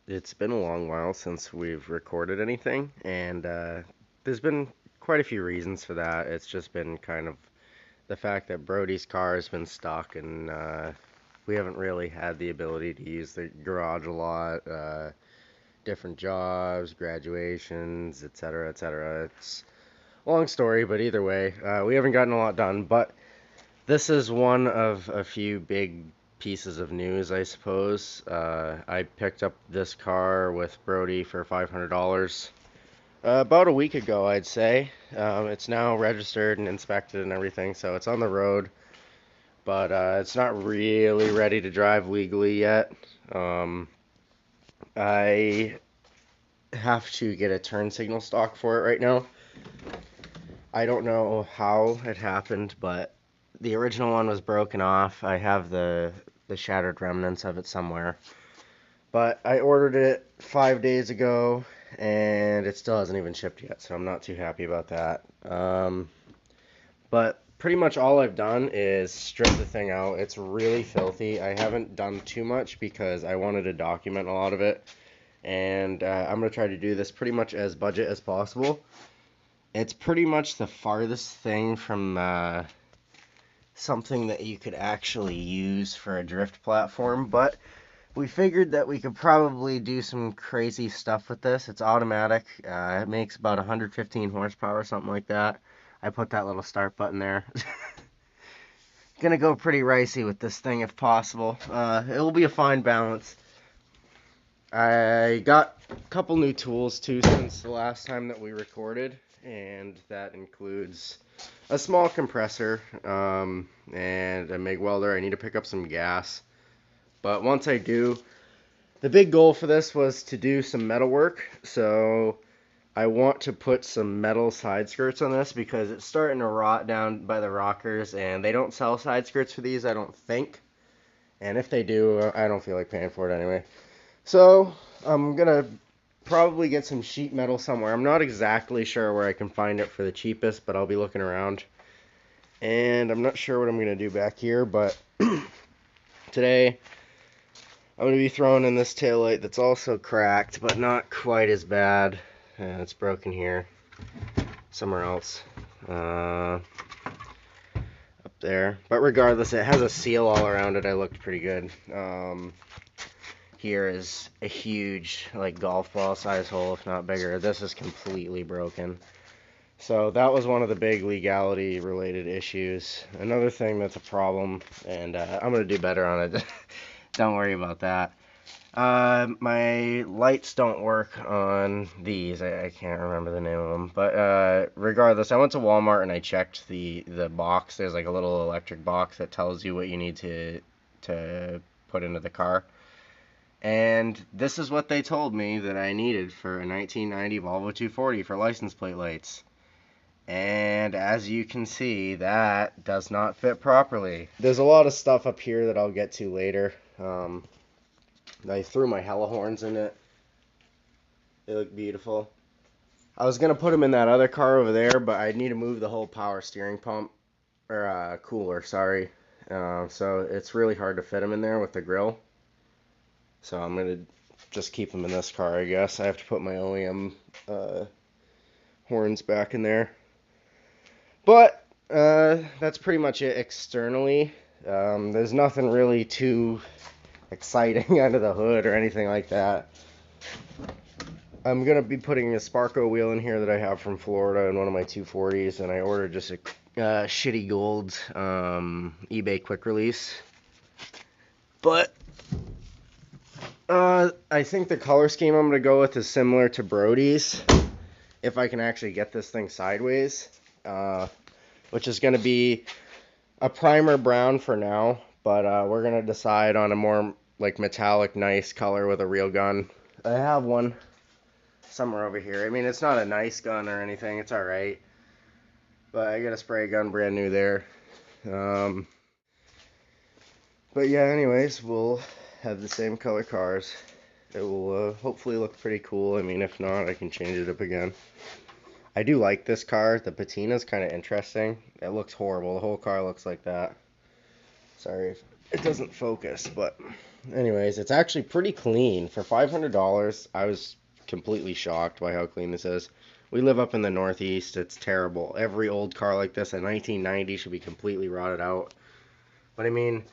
It's been a long while since we've recorded anything, and there's been quite a few reasons for that. It's just been kind of the fact that Brodie's car has been stuck, and we haven't really had the ability to use the garage a lot. Different jobs, graduations, etc., etc. It's a long story, but either way, we haven't gotten a lot done. But this is one of a few big pieces of news, I suppose. I picked up this car with Brodie for $500 about a week ago, I'd say. It's now registered and inspected and everything, so it's on the road, but it's not really ready to drive legally yet. Um, I have to get a turn signal stock for it right now. I don't know how it happened, but the original one was broken off. I have the shattered remnants of it somewhere. But I ordered it 5 days ago, and it still hasn't even shipped yet, so I'm not too happy about that. But pretty much all I've done is strip the thing out. It's really filthy. I haven't done too much because I wanted to document a lot of it, and I'm going to try to do this pretty much as budget as possible. It's pretty much the farthest thing from something that you could actually use for a drift platform, but we figured that we could probably do some crazy stuff with this. It's automatic. It makes about 115 horsepower, something like that. I put that little start button there. Gonna go pretty ricey with this thing if possible. It'll be a fine balance. I got a couple new tools too since the last time that we recorded, and that includes a small compressor and a MIG welder. I need to pick up some gas. But once I do, the big goal for this was to do some metal work. So I want to put some metal side skirts on this because it's starting to rot down by the rockers, and they don't sell side skirts for these, I don't think. And if they do, I don't feel like paying for it anyway. So I'm gonna probably get some sheet metal somewhere. I'm not exactly sure where I can find it for the cheapest, but I'll be looking around. And I'm not sure what I'm gonna do back here, but today I'm going to be throwing in this taillight that's also cracked, but not quite as bad. It's broken here, somewhere else, up there. But regardless, it has a seal all around it. I looked pretty good. Here is a huge, like, golf ball size hole, if not bigger. This is completely broken. So that was one of the big legality related issues. Another thing that's a problem, and I'm going to do better on it. Don't worry about that. My lights don't work on these. I can't remember the name of them. But regardless, I went to Walmart and I checked the box. There's like a little electric box that tells you what you need to put into the car. And this is what they told me that I needed for a 1990 Volvo 240 for license plate lights. And as you can see, that does not fit properly. There's a lot of stuff up here that I'll get to later. I threw my hella horns in it. They look beautiful. I was gonna put them in that other car over there, but I need to move the whole power steering pump, or cooler, sorry. So it's really hard to fit them in there with the grill. So I'm gonna just keep them in this car, I guess. I have to put my OEM horns back in there. But that's pretty much it externally. There's nothing really too exciting under the hood or anything like that. I'm going to be putting a Sparco wheel in here that I have from Florida in one of my 240s, and I ordered just a shitty gold eBay quick release. But I think the color scheme I'm going to go with is similar to Brodie's, if I can actually get this thing sideways, which is going to be a primer brown for now, but we're going to decide on a more like metallic nice color with a real gun. I have one somewhere over here. I mean, it's not a nice gun or anything. It's alright. But I got a spray gun brand new there. But yeah, anyways, we'll have the same color cars. It will hopefully look pretty cool. I mean, if not, I can change it up again. I do like this car. The patina's kind of interesting. It looks horrible. The whole car looks like that. Sorry if it doesn't focus, but anyways, it's actually pretty clean. For $500, I was completely shocked by how clean this is. We live up in the Northeast. It's terrible. Every old car like this, a 1990, should be completely rotted out. But I mean,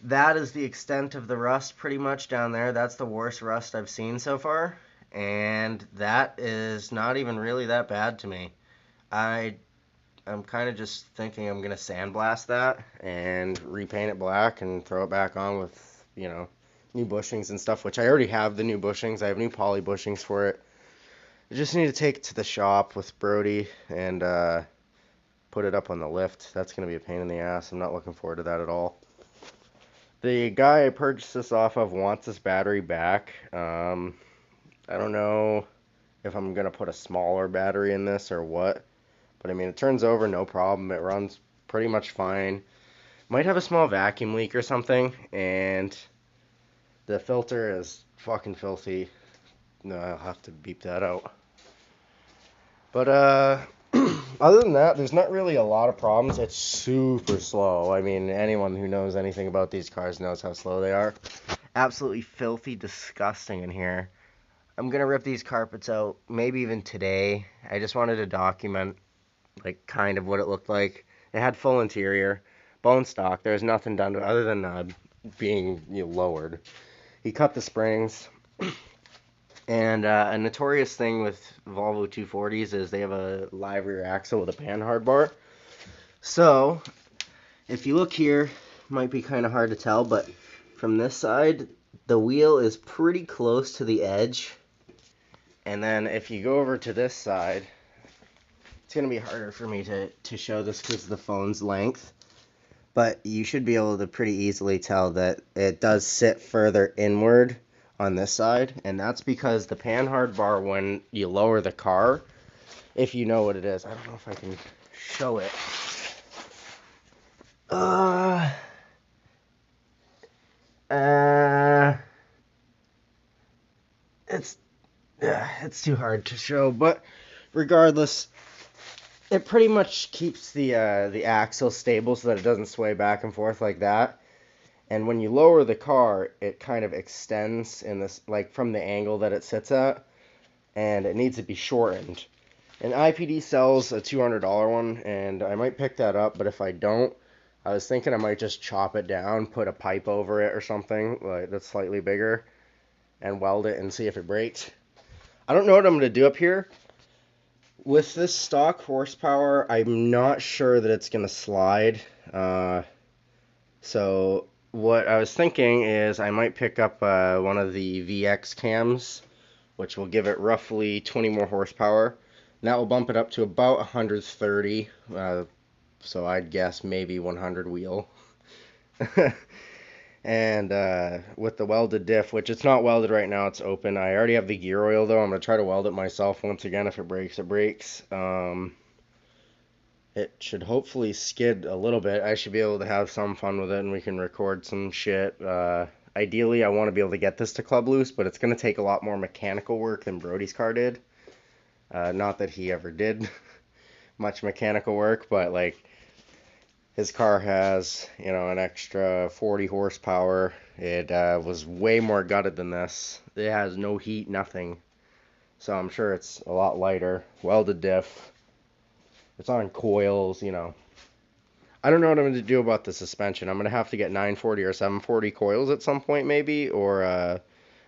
that is the extent of the rust pretty much down there. That's the worst rust I've seen so far. And that is not even really that bad to me. I'm kind of just thinking I'm going to sandblast that and repaint it black and throw it back on with, new bushings and stuff, which I already have the new bushings. I have new poly bushings for it. I just need to take it to the shop with Brodie and put it up on the lift. That's going to be a pain in the ass. I'm not looking forward to that at all. The guy I purchased this off of wants this battery back. I don't know if I'm going to put a smaller battery in this or what. But I mean, it turns over no problem. It runs pretty much fine. Might have a small vacuum leak or something. And the filter is fucking filthy. No, I'll have to beep that out. But other than that, there's not really a lot of problems. It's super slow. I mean, anyone who knows anything about these cars knows how slow they are. Absolutely filthy, disgusting in here. I'm going to rip these carpets out, maybe even today. I just wanted to document, kind of what it looked like. It had full interior, bone stock. There's nothing done to it other than being lowered. He cut the springs. And a notorious thing with Volvo 240s is they have a live rear axle with a panhard bar. So, if you look here, might be kind of hard to tell, but from this side, the wheel is pretty close to the edge. And then if you go over to this side, it's going to be harder for me to show this because of the phone's length. But you should be able to pretty easily tell that it does sit further inward on this side, and that's because the panhard bar, when you lower the car, if you know what it is, I don't know if I can show it. It's too hard to show, but regardless, it pretty much keeps the axle stable so that it doesn't sway back and forth like that. And when you lower the car, it kind of extends in this, from the angle that it sits at, and it needs to be shortened. And IPD sells a $200 one, and I might pick that up, but if I don't, I was thinking I might just chop it down, put a pipe over it or something that's slightly bigger, and weld it and see if it breaks. I don't know what I'm going to do up here. With this stock horsepower, I'm not sure that it's going to slide. So what I was thinking is I might pick up one of the VX cams, which will give it roughly 20 more horsepower. And that will bump it up to about 130, so I'd guess maybe 100 wheel. And with the welded diff, which it's not welded right now, it's open. I already have the gear oil, though. I'm going to try to weld it myself once again. If it breaks, it breaks. It should hopefully skid a little bit. I should be able to have some fun with it, and we can record some shit. Ideally, I want to be able to get this to club loose, but it's going to take a lot more mechanical work than Brodie's car did. Not that he ever did much mechanical work, but his car has, an extra 40 horsepower. It was way more gutted than this. It has no heat, nothing. So I'm sure it's a lot lighter. Welded diff. It's on coils, I don't know what I'm going to do about the suspension. I'm going to have to get 940 or 740 coils at some point maybe. Or,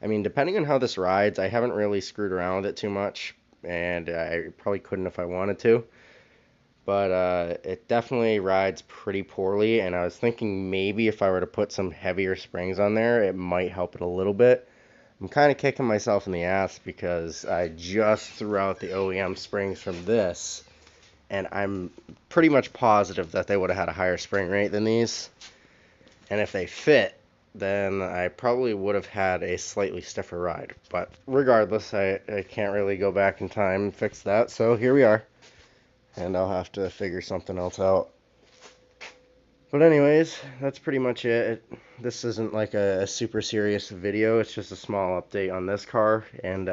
depending on how this rides, I haven't really screwed around with it too much. And I probably couldn't if I wanted to. But it definitely rides pretty poorly. And I was thinking maybe if I were to put some heavier springs on there, it might help it a little bit. I'm kind of kicking myself in the ass because I just threw out the OEM springs from this. And I'm pretty much positive that they would have had a higher spring rate than these. And if they fit, then I probably would have had a slightly stiffer ride. But regardless, I can't really go back in time and fix that. So here we are. And I'll have to figure something else out. But anyways, that's pretty much it. This isn't like a super serious video. It's just a small update on this car. And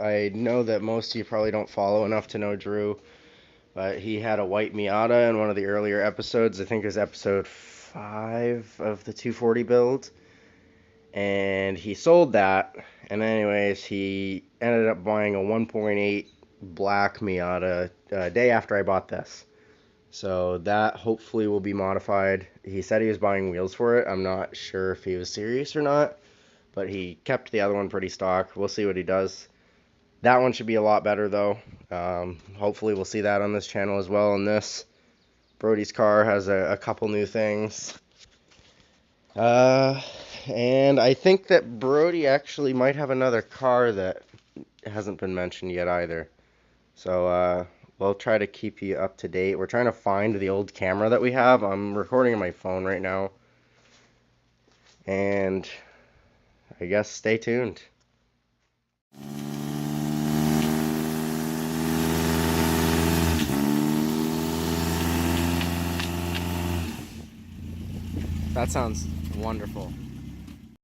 I know that most of you probably don't follow enough to know Drew, but he had a white Miata in one of the earlier episodes. I think it was episode 1.5 of the 240 build, and he sold that. And anyways, he ended up buying a 1.8 black Miata day after I bought this. So that hopefully will be modified. He said he was buying wheels for it. I'm not sure if he was serious or not, but he kept the other one pretty stock. We'll see what he does. That one should be a lot better though. Hopefully we'll see that on this channel as well. And this Brodie's car has a couple new things. And I think that Brodie actually might have another car that hasn't been mentioned yet either. So we'll try to keep you up to date. We're trying to find the old camera that we have. I'm recording on my phone right now. And I guess stay tuned. That sounds wonderful.